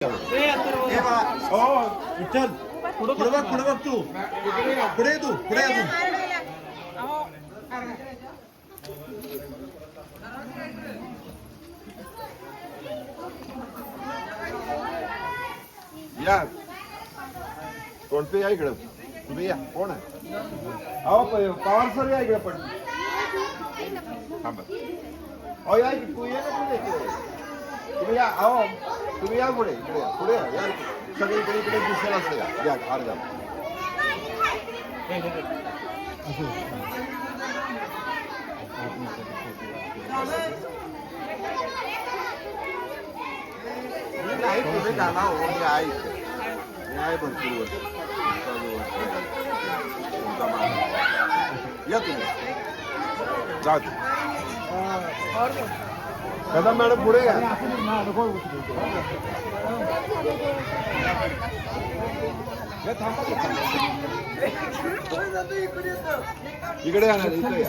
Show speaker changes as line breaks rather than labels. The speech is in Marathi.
हे बघा विठ्ठल पुढे बघ तू पुढे तू पुढे तू या कोणते या इकडं तुम्ही या कोण आहे अहो पवार सर या इकडे पण थांबा अहो या तू ये ना पुढे तुम्ही या अहो तुम्ही या पुढे इकडे या पुढे या सगळीकडे इकडे दिसेल असं या हार घ्या नाही तुम्ही जाणार हो मी आहे भरपूर या तुम्ही जा कदम मॅडम पुढे या इकडे या ना इकडे